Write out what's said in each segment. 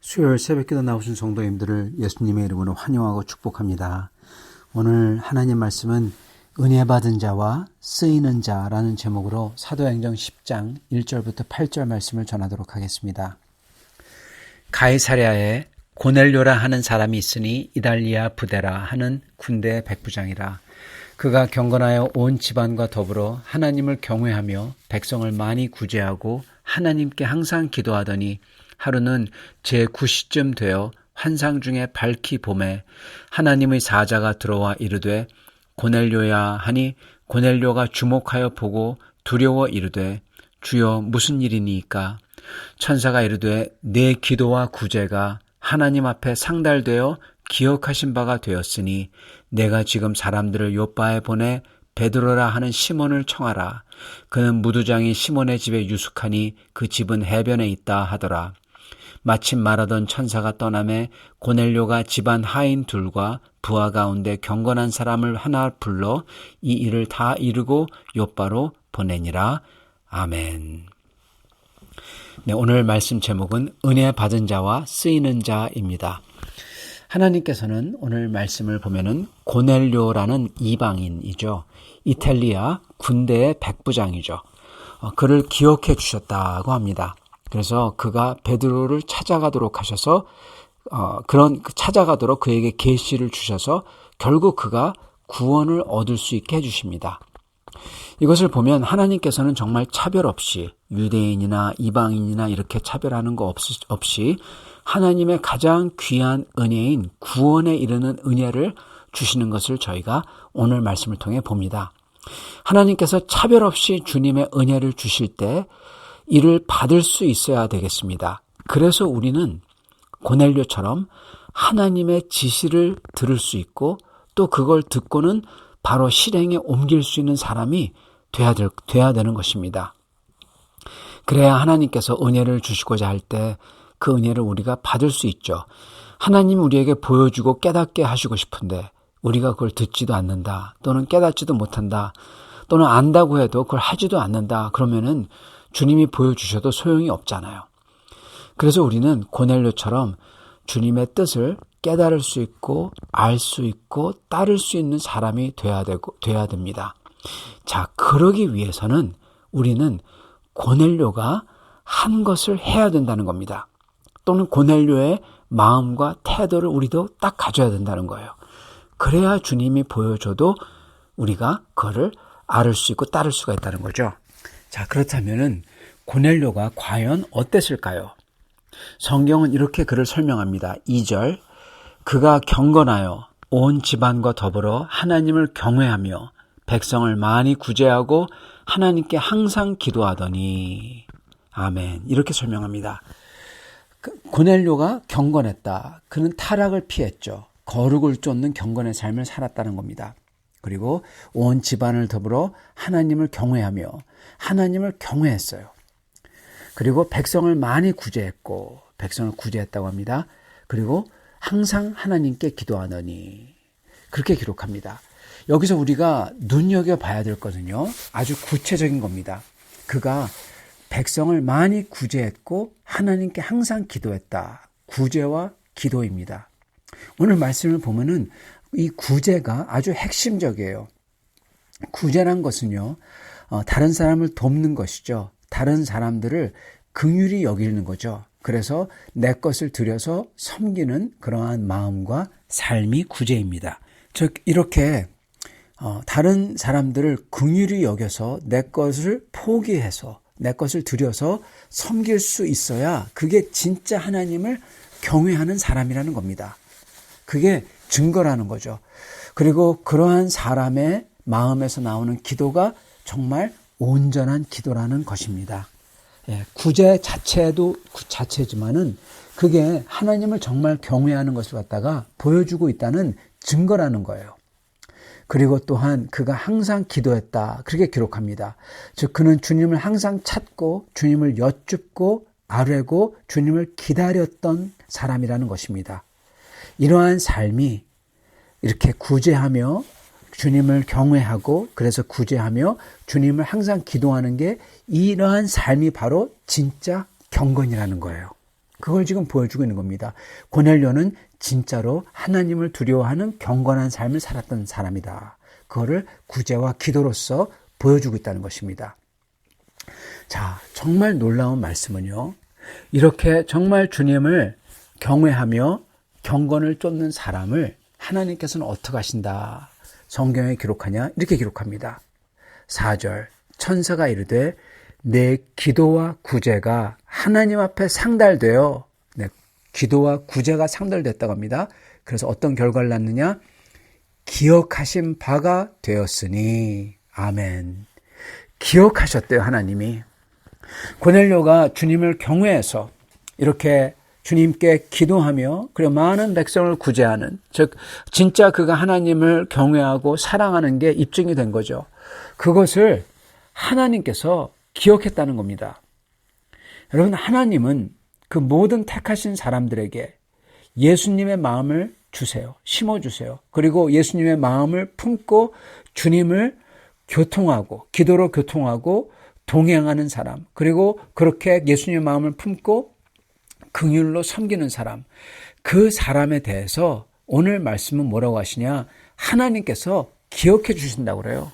수요일 새벽기도 나오신 성도님들을 예수님의 이름으로 환영하고 축복합니다. 오늘 하나님 말씀은 은혜 받은 자와 쓰이는 자라는 제목으로 사도행전 10장 1절부터 8절 말씀을 전하도록 하겠습니다. 가이사랴에 고넬료라 하는 사람이 있으니 이달리아 부데라 하는 군대의 백부장이라. 그가 경건하여 온 집안과 더불어 하나님을 경외하며 백성을 많이 구제하고 하나님께 항상 기도하더니 하루는 제9시쯤 되어 환상 중에 밝히 봄에 하나님의 사자가 들어와 이르되 고넬료야 하니 고넬료가 주목하여 보고 두려워 이르되 주여 무슨 일이니이까? 천사가 이르되 내 기도와 구제가 하나님 앞에 상달되어 기억하신 바가 되었으니 내가 지금 사람들을 요빠에 보내 베드로라 하는 시몬을 청하라. 그는 무두장이 시몬의 집에 유숙하니 그 집은 해변에 있다 하더라. 마침 말하던 천사가 떠나매 고넬료가 집안 하인 둘과 부하 가운데 경건한 사람을 하나 불러 이 일을 다 이루고 요빠로 보내니라. 아멘. 네, 오늘 말씀 제목은 은혜 받은 자와 쓰이는 자입니다. 하나님께서는 오늘 말씀을 보면은 고넬료라는 이방인이죠. 이탈리아 군대의 백부장이죠. 그를 기억해 주셨다고 합니다. 그래서 그가 베드로를 찾아가도록 하셔서 찾아가도록 그에게 계시를 주셔서 결국 그가 구원을 얻을 수 있게 해주십니다. 이것을 보면 하나님께서는 정말 차별 없이 유대인이나 이방인이나 이렇게 차별하는 거 없이 하나님의 가장 귀한 은혜인 구원에 이르는 은혜를 주시는 것을 저희가 오늘 말씀을 통해 봅니다. 하나님께서 차별 없이 주님의 은혜를 주실 때 이를 받을 수 있어야 되겠습니다. 그래서 우리는 고넬료처럼 하나님의 지시를 들을 수 있고 또 그걸 듣고는 바로 실행에 옮길 수 있는 사람이 돼야 되는 것입니다. 그래야 하나님께서 은혜를 주시고자 할 때 그 은혜를 우리가 받을 수 있죠. 하나님이 우리에게 보여주고 깨닫게 하시고 싶은데 우리가 그걸 듣지도 않는다, 또는 깨닫지도 못한다, 또는 안다고 해도 그걸 하지도 않는다. 그러면은 주님이 보여주셔도 소용이 없잖아요. 그래서 우리는 고넬료처럼 주님의 뜻을 깨달을 수 있고 알 수 있고 따를 수 있는 사람이 돼야 됩니다. 자, 그러기 위해서는 우리는 고넬료가 한 것을 해야 된다는 겁니다. 또는 고넬료의 마음과 태도를 우리도 딱 가져야 된다는 거예요. 그래야 주님이 보여줘도 우리가 그거를 알을 수 있고 따를 수가 있다는 거죠. 자, 그렇다면은 고넬료가 과연 어땠을까요? 성경은 이렇게 그를 설명합니다. 2절, 그가 경건하여 온 집안과 더불어 하나님을 경외하며 백성을 많이 구제하고 하나님께 항상 기도하더니. 아멘. 이렇게 설명합니다. 고넬료가 경건했다. 그는 타락을 피했죠. 거룩을 쫓는 경건의 삶을 살았다는 겁니다. 그리고 온 집안을 더불어 하나님을 경외하며 하나님을 경외했어요. 그리고 백성을 많이 구제했고, 백성을 구제했다고 합니다. 그리고 항상 하나님께 기도하더니. 그렇게 기록합니다. 여기서 우리가 눈여겨봐야 될 거거든요. 아주 구체적인 겁니다. 그가 백성을 많이 구제했고 하나님께 항상 기도했다. 구제와 기도입니다. 오늘 말씀을 보면은 이 구제가 아주 핵심적이에요. 구제란 것은요, 다른 사람을 돕는 것이죠. 다른 사람들을 긍휼히 여기는 거죠. 그래서 내 것을 들여서 섬기는 그러한 마음과 삶이 구제입니다. 즉 이렇게 다른 사람들을 긍휼히 여겨서 내 것을 포기해서 내 것을 들여서 섬길 수 있어야 그게 진짜 하나님을 경외하는 사람이라는 겁니다. 그게 증거라는 거죠. 그리고 그러한 사람의 마음에서 나오는 기도가 정말 온전한 기도라는 것입니다. 구제 자체도 자체지만은 그게 하나님을 정말 경외하는 것을 갖다가 보여주고 있다는 증거라는 거예요. 그리고 또한 그가 항상 기도했다. 그렇게 기록합니다. 즉 그는 주님을 항상 찾고 주님을 여쭙고 아뢰고 주님을 기다렸던 사람이라는 것입니다. 이러한 삶이 이렇게 구제하며 주님을 경외하고 그래서 구제하며 주님을 항상 기도하는 게 이러한 삶이 바로 진짜 경건이라는 거예요. 그걸 지금 보여주고 있는 겁니다. 고넬료는 진짜로 하나님을 두려워하는 경건한 삶을 살았던 사람이다. 그거를 구제와 기도로서 보여주고 있다는 것입니다. 자, 정말 놀라운 말씀은요. 이렇게 정말 주님을 경외하며 경건을 쫓는 사람을 하나님께서는 어떻게 하신다. 성경에 기록하냐? 이렇게 기록합니다. 4절, 천사가 이르되 내 기도와 구제가 하나님 앞에 상달되어, 기도와 구제가 상달됐다고 합니다. 그래서 어떤 결과를 낳느냐? 기억하신 바가 되었으니. 아멘. 기억하셨대요, 하나님이. 고넬료가 주님을 경외해서 이렇게 주님께 기도하며 그리고 많은 백성을 구제하는, 즉 진짜 그가 하나님을 경외하고 사랑하는 게 입증이 된 거죠. 그것을 하나님께서 기억했다는 겁니다. 여러분, 하나님은 그 모든 택하신 사람들에게 예수님의 마음을 주세요. 심어주세요. 그리고 예수님의 마음을 품고 주님을 교통하고 기도로 교통하고 동행하는 사람, 그리고 그렇게 예수님의 마음을 품고 긍휼로 섬기는 사람, 그 사람에 대해서 오늘 말씀은 뭐라고 하시냐? 하나님께서 기억해 주신다고 그래요.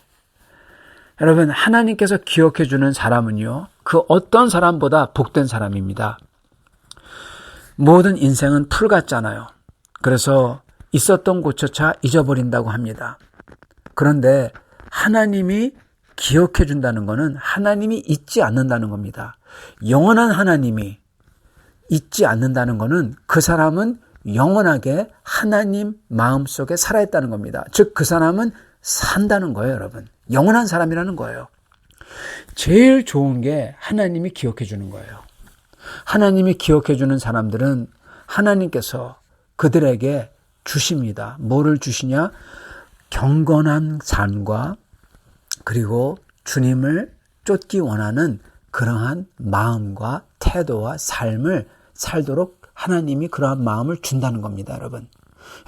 여러분, 하나님께서 기억해 주는 사람은요, 그 어떤 사람보다 복된 사람입니다. 모든 인생은 풀 같잖아요. 그래서 있었던 곳조차 잊어버린다고 합니다. 그런데 하나님이 기억해 준다는 것은 하나님이 잊지 않는다는 겁니다. 영원한 하나님이 잊지 않는다는 것은 그 사람은 영원하게 하나님 마음속에 살아있다는 겁니다. 즉 그 사람은 산다는 거예요, 여러분. 영원한 사람이라는 거예요. 제일 좋은 게 하나님이 기억해 주는 거예요. 하나님이 기억해 주는 사람들은 하나님께서 그들에게 주십니다. 뭐를 주시냐? 경건한 삶과 그리고 주님을 쫓기 원하는 그러한 마음과 태도와 삶을 살도록 하나님이 그러한 마음을 준다는 겁니다, 여러분.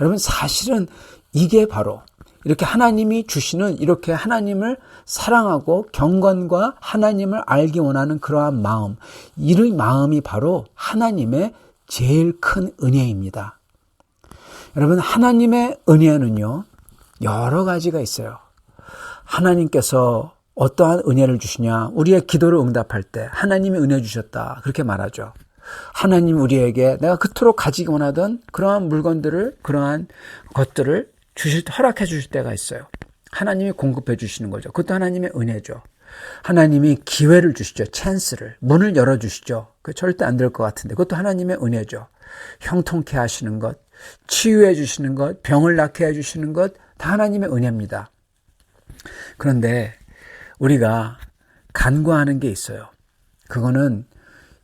여러분, 사실은 이게 바로 이렇게 하나님이 주시는, 이렇게 하나님을 사랑하고 경건과 하나님을 알기 원하는 그러한 마음, 이 마음이 바로 하나님의 제일 큰 은혜입니다. 여러분, 하나님의 은혜는요, 여러 가지가 있어요. 하나님께서 어떠한 은혜를 주시냐, 우리의 기도를 응답할 때 하나님이 은혜 주셨다, 그렇게 말하죠. 하나님 우리에게 내가 그토록 가지기 원하던 그러한 물건들을, 그러한 것들을 허락해 주실 때가 있어요. 하나님이 공급해 주시는 거죠. 그것도 하나님의 은혜죠. 하나님이 기회를 주시죠. 찬스를, 문을 열어주시죠. 그 절대 안 될 것 같은데 그것도 하나님의 은혜죠. 형통케 하시는 것, 치유해 주시는 것, 병을 낫게 해주시는 것, 다 하나님의 은혜입니다. 그런데 우리가 간과하는 게 있어요. 그거는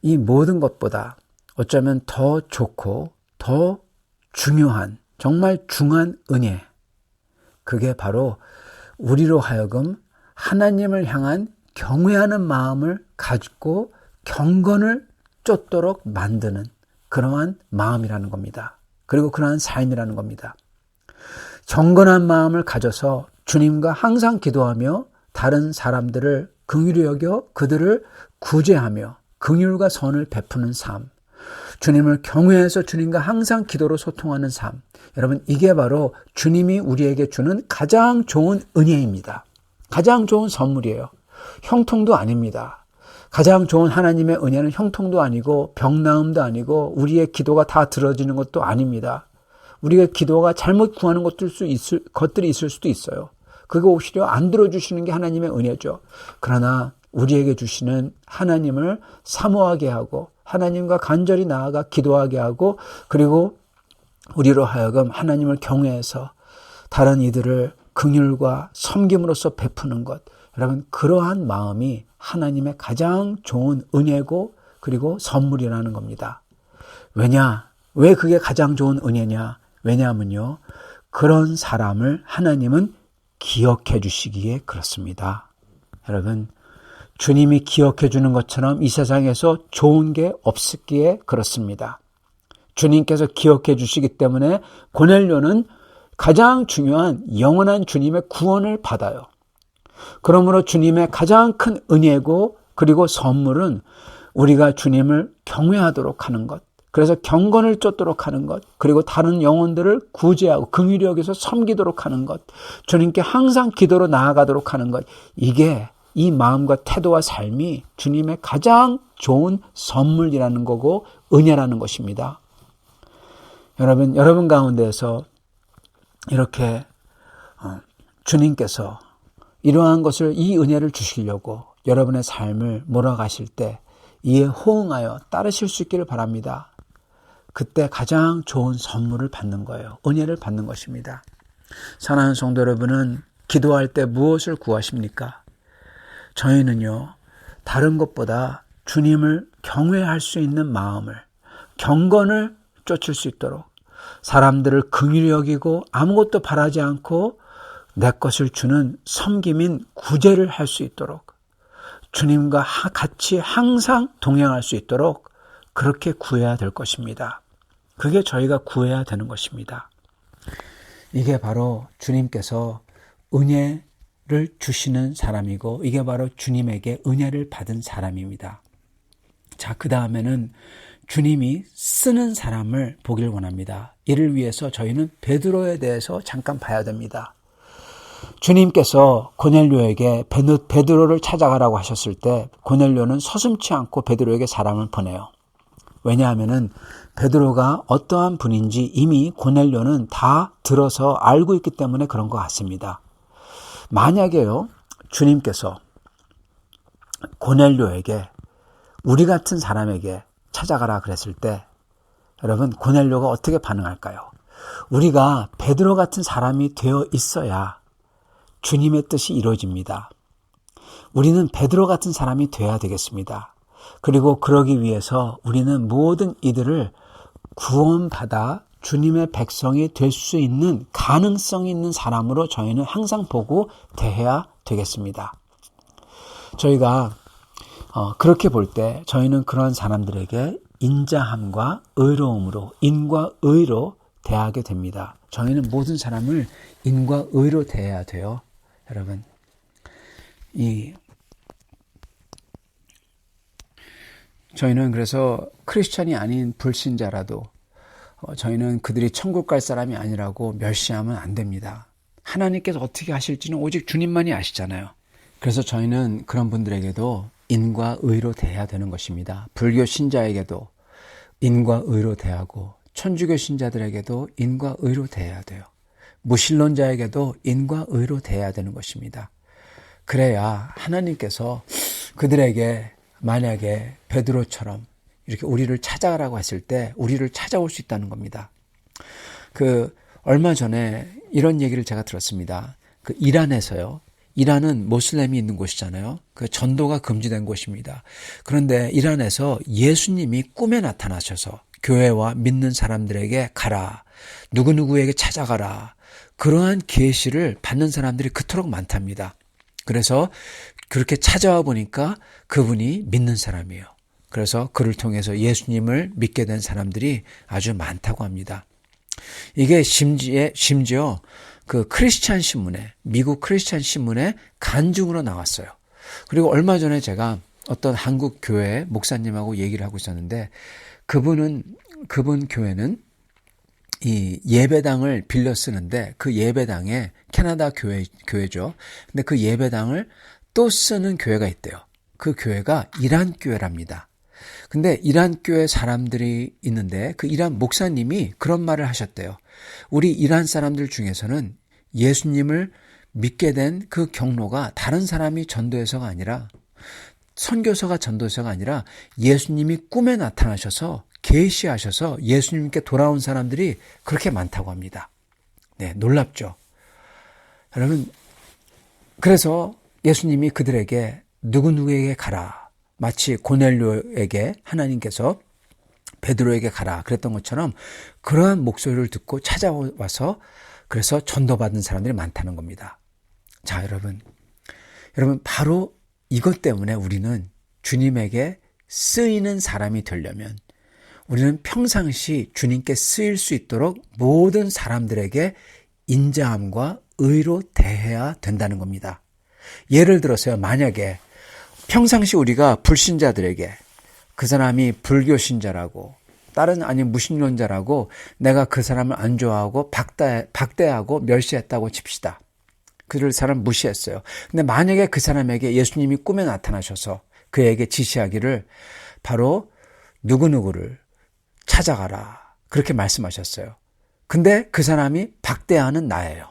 이 모든 것보다 어쩌면 더 좋고 더 중요한, 정말 중한 은혜, 그게 바로 우리로 하여금 하나님을 향한 경외하는 마음을 가지고 경건을 쫓도록 만드는 그러한 마음이라는 겁니다. 그리고 그러한 삶이라는 겁니다. 경건한 마음을 가져서 주님과 항상 기도하며 다른 사람들을 긍휼히 여겨 그들을 구제하며 긍휼과 선을 베푸는 삶, 주님을 경외해서 주님과 항상 기도로 소통하는 삶, 여러분, 이게 바로 주님이 우리에게 주는 가장 좋은 은혜입니다. 가장 좋은 선물이에요. 형통도 아닙니다. 가장 좋은 하나님의 은혜는 형통도 아니고 병나음도 아니고 우리의 기도가 다 들어지는 것도 아닙니다. 우리가 기도가 잘못 구하는 것들이 있을 수도 있어요. 그거 오히려 안 들어주시는 게 하나님의 은혜죠. 그러나 우리에게 주시는 하나님을 사모하게 하고 하나님과 간절히 나아가 기도하게 하고, 그리고 우리로 하여금 하나님을 경외해서 다른 이들을 긍휼과 섬김으로써 베푸는 것, 여러분, 그러한 마음이 하나님의 가장 좋은 은혜고 그리고 선물이라는 겁니다. 왜 그게 가장 좋은 은혜냐? 왜냐하면요, 그런 사람을 하나님은 기억해 주시기에 그렇습니다. 여러분, 주님이 기억해 주는 것처럼 이 세상에서 좋은 게 없었기에 그렇습니다. 주님께서 기억해 주시기 때문에 고넬료는 가장 중요한 영원한 주님의 구원을 받아요. 그러므로 주님의 가장 큰 은혜고 그리고 선물은 우리가 주님을 경외하도록 하는 것, 그래서 경건을 쫓도록 하는 것, 그리고 다른 영혼들을 구제하고 긍휼히 여겨서 섬기도록 하는 것, 주님께 항상 기도로 나아가도록 하는 것, 이게 이 마음과 태도와 삶이 주님의 가장 좋은 선물이라는 거고 은혜라는 것입니다. 여러분 가운데에서 이렇게 주님께서 이러한 것을, 이 은혜를 주시려고 여러분의 삶을 몰아가실 때 이에 호응하여 따르실 수 있기를 바랍니다. 그때 가장 좋은 선물을 받는 거예요. 은혜를 받는 것입니다. 사랑하는 성도 여러분은 기도할 때 무엇을 구하십니까? 저희는요, 다른 것보다 주님을 경외할 수 있는 마음을, 경건을 쫓을 수 있도록, 사람들을 긍휼히 여기고 아무것도 바라지 않고 내 것을 주는 섬김인 구제를 할 수 있도록, 주님과 같이 항상 동행할 수 있도록 그렇게 구해야 될 것입니다. 그게 저희가 구해야 되는 것입니다. 이게 바로 주님께서 은혜를 주시는 사람이고, 이게 바로 주님에게 은혜를 받은 사람입니다. 자, 그 다음에는 주님이 쓰는 사람을 보길 원합니다. 이를 위해서 저희는 베드로에 대해서 잠깐 봐야 됩니다. 주님께서 고넬료에게 베드로를 찾아가라고 하셨을 때 고넬료는 서슴지 않고 베드로에게 사람을 보내요. 왜냐하면은 베드로가 어떠한 분인지 이미 고넬료는 다 들어서 알고 있기 때문에 그런 것 같습니다. 만약에요, 주님께서 고넬료에게, 우리 같은 사람에게 찾아가라 그랬을 때 여러분, 고넬료가 어떻게 반응할까요? 우리가 베드로 같은 사람이 되어 있어야 주님의 뜻이 이루어집니다. 우리는 베드로 같은 사람이 되어야 되겠습니다. 그리고 그러기 위해서 우리는 모든 이들을 구원받아 주님의 백성이 될 수 있는 가능성이 있는 사람으로 저희는 항상 보고 대해야 되겠습니다. 저희가 그렇게 볼 때 저희는 그런 사람들에게 인자함과 의로움으로, 인과 의로 대하게 됩니다. 저희는 모든 사람을 인과 의로 대해야 돼요. 여러분, 저희는 그래서 크리스찬이 아닌 불신자라도 저희는 그들이 천국 갈 사람이 아니라고 멸시하면 안 됩니다. 하나님께서 어떻게 하실지는 오직 주님만이 아시잖아요. 그래서 저희는 그런 분들에게도 인과 의로 대해야 되는 것입니다. 불교 신자에게도 인과 의로 대하고 천주교 신자들에게도 인과 의로 대해야 돼요. 무신론자에게도 인과 의로 대해야 되는 것입니다. 그래야 하나님께서 그들에게 만약에 베드로처럼 이렇게 우리를 찾아가라고 했을 때 우리를 찾아올 수 있다는 겁니다. 얼마 전에 이런 얘기를 제가 들었습니다. 이란에서요. 이란은 모슬렘이 있는 곳이잖아요. 전도가 금지된 곳입니다. 그런데 이란에서 예수님이 꿈에 나타나셔서 교회와 믿는 사람들에게 가라, 누구누구에게 찾아가라, 그러한 계시를 받는 사람들이 그토록 많답니다. 그래서 그렇게 찾아와 보니까 그분이 믿는 사람이에요. 그래서 그를 통해서 예수님을 믿게 된 사람들이 아주 많다고 합니다. 이게 심지어 크리스찬 신문에, 미국 크리스찬 신문에 간증으로 나왔어요. 그리고 얼마 전에 제가 어떤 한국 교회 목사님하고 얘기를 하고 있었는데 그분 교회는 이 예배당을 빌려 쓰는데 그 예배당에 캐나다 교회죠. 근데 그 예배당을 또 쓰는 교회가 있대요. 그 교회가 이란 교회랍니다. 근데 이란 교회 사람들이 있는데 그 이란 목사님이 그런 말을 하셨대요. 우리 이란 사람들 중에서는 예수님을 믿게 된 그 경로가 다른 사람이 전도해서가 아니라, 선교사가 전도해서가 아니라 예수님이 꿈에 나타나셔서 계시하셔서 예수님께 돌아온 사람들이 그렇게 많다고 합니다. 네, 놀랍죠. 여러분, 그래서 예수님이 그들에게 누구누구에게 가라, 마치 고넬료에게 하나님께서 베드로에게 가라 그랬던 것처럼 그러한 목소리를 듣고 찾아와서 그래서 전도받은 사람들이 많다는 겁니다. 자, 여러분 바로 이것 때문에 우리는 주님에게 쓰이는 사람이 되려면 우리는 평상시 주님께 쓰일 수 있도록 모든 사람들에게 인자함과 의로 대해야 된다는 겁니다. 예를 들어서요, 만약에 평상시 우리가 불신자들에게 그 사람이 불교 신자라고 다른 아닌 무신론자라고 내가 그 사람을 안 좋아하고 박대하고 멸시했다고 칩시다. 그 사람 무시했어요. 근데 만약에 그 사람에게 예수님이 꿈에 나타나셔서 그에게 지시하기를 바로 누구누구를 찾아가라 그렇게 말씀하셨어요. 근데 그 사람이 박대하는 나예요.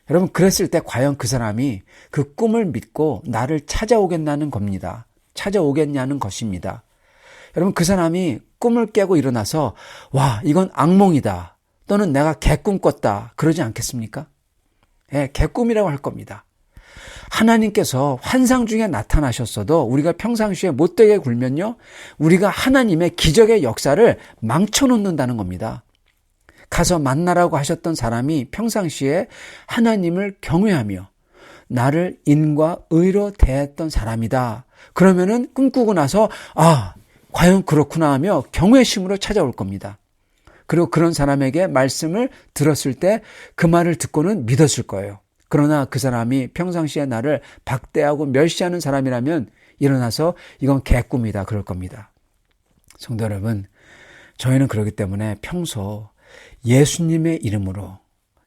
여러분, 그랬을 때 과연 그 사람이 그 꿈을 믿고 나를 찾아오겠냐는 겁니다. 찾아오겠냐는 것입니다. 여러분, 그 사람이 꿈을 깨고 일어나서 와, 이건 악몽이다, 또는 내가 개꿈 꿨다 그러지 않겠습니까? 예, 개꿈이라고 할 겁니다. 하나님께서 환상 중에 나타나셨어도 우리가 평상시에 못되게 굴면요, 우리가 하나님의 기적의 역사를 망쳐놓는다는 겁니다. 가서 만나라고 하셨던 사람이 평상시에 하나님을 경외하며 나를 인과 의로 대했던 사람이다. 그러면은 꿈꾸고 나서 과연 그렇구나 하며 경외심으로 찾아올 겁니다. 그리고 그런 사람에게 말씀을 들었을 때 그 말을 듣고는 믿었을 거예요. 그러나 그 사람이 평상시에 나를 박대하고 멸시하는 사람이라면 일어나서 이건 개꿈이다 그럴 겁니다. 성도 여러분, 저희는 그렇기 때문에 평소 예수님의 이름으로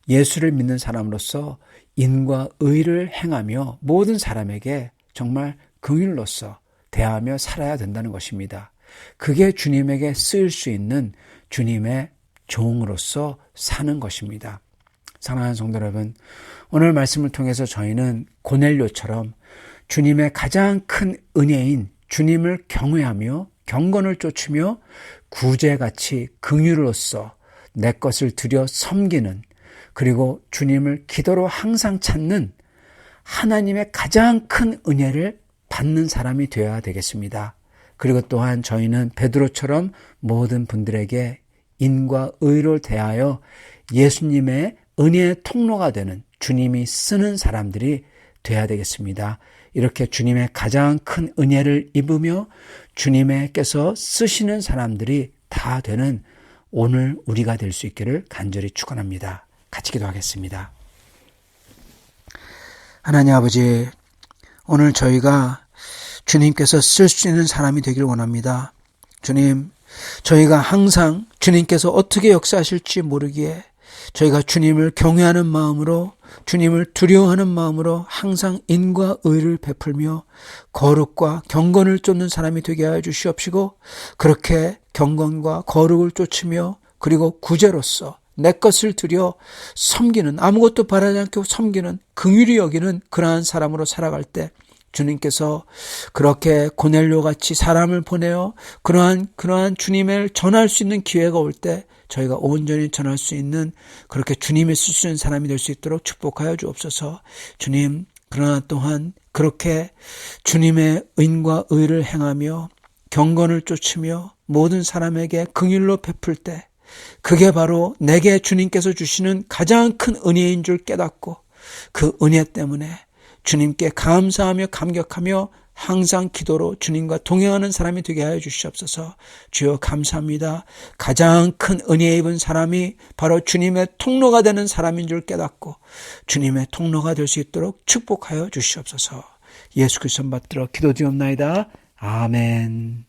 예수를 믿는 사람으로서 인과 의를 행하며 모든 사람에게 정말 긍휼로서 대하며 살아야 된다는 것입니다. 그게 주님에게 쓰일 수 있는 주님의 종으로서 사는 것입니다. 사랑하는 성도 여러분, 오늘 말씀을 통해서 저희는 고넬료처럼 주님의 가장 큰 은혜인 주님을 경외하며 경건을 쫓으며 구제같이 긍휼로서 내 것을 들여 섬기는, 그리고 주님을 기도로 항상 찾는 하나님의 가장 큰 은혜를 받는 사람이 되어야 되겠습니다. 그리고 또한 저희는 베드로처럼 모든 분들에게 인과 의를 대하여 예수님의 은혜의 통로가 되는 주님이 쓰는 사람들이 돼야 되겠습니다. 이렇게 주님의 가장 큰 은혜를 입으며 주님께서 쓰시는 사람들이 다 되는 오늘 우리가 될 수 있기를 간절히 축원합니다. 같이 기도하겠습니다. 하나님 아버지, 오늘 저희가 주님께서 쓸 수 있는 사람이 되길 원합니다. 주님, 저희가 항상 주님께서 어떻게 역사하실지 모르기에 저희가 주님을 경외하는 마음으로, 주님을 두려워하는 마음으로 항상 인과 의를 베풀며 거룩과 경건을 쫓는 사람이 되게 하여 주시옵시고, 그렇게 경건과 거룩을 쫓으며 그리고 구제로서 내 것을 들여 섬기는, 아무것도 바라지 않고 섬기는, 긍휼히 여기는 그러한 사람으로 살아갈 때 주님께서 그렇게 고넬료같이 사람을 보내어 그러한 주님을 전할 수 있는 기회가 올 때 저희가 온전히 전할 수 있는, 그렇게 주님의 쓸 수 있는 사람이 될 수 있도록 축복하여 주옵소서. 주님, 그러나 또한 그렇게 주님의 은과 의를 행하며 경건을 쫓으며 모든 사람에게 긍휼로 베풀 때 그게 바로 내게 주님께서 주시는 가장 큰 은혜인 줄 깨닫고, 그 은혜 때문에 주님께 감사하며 감격하며 항상 기도로 주님과 동행하는 사람이 되게 하여 주시옵소서. 주여 감사합니다. 가장 큰 은혜 입은 사람이 바로 주님의 통로가 되는 사람인 줄 깨닫고 주님의 통로가 될 수 있도록 축복하여 주시옵소서. 예수 그리스도 받들어 기도드리옵나이다. 아멘.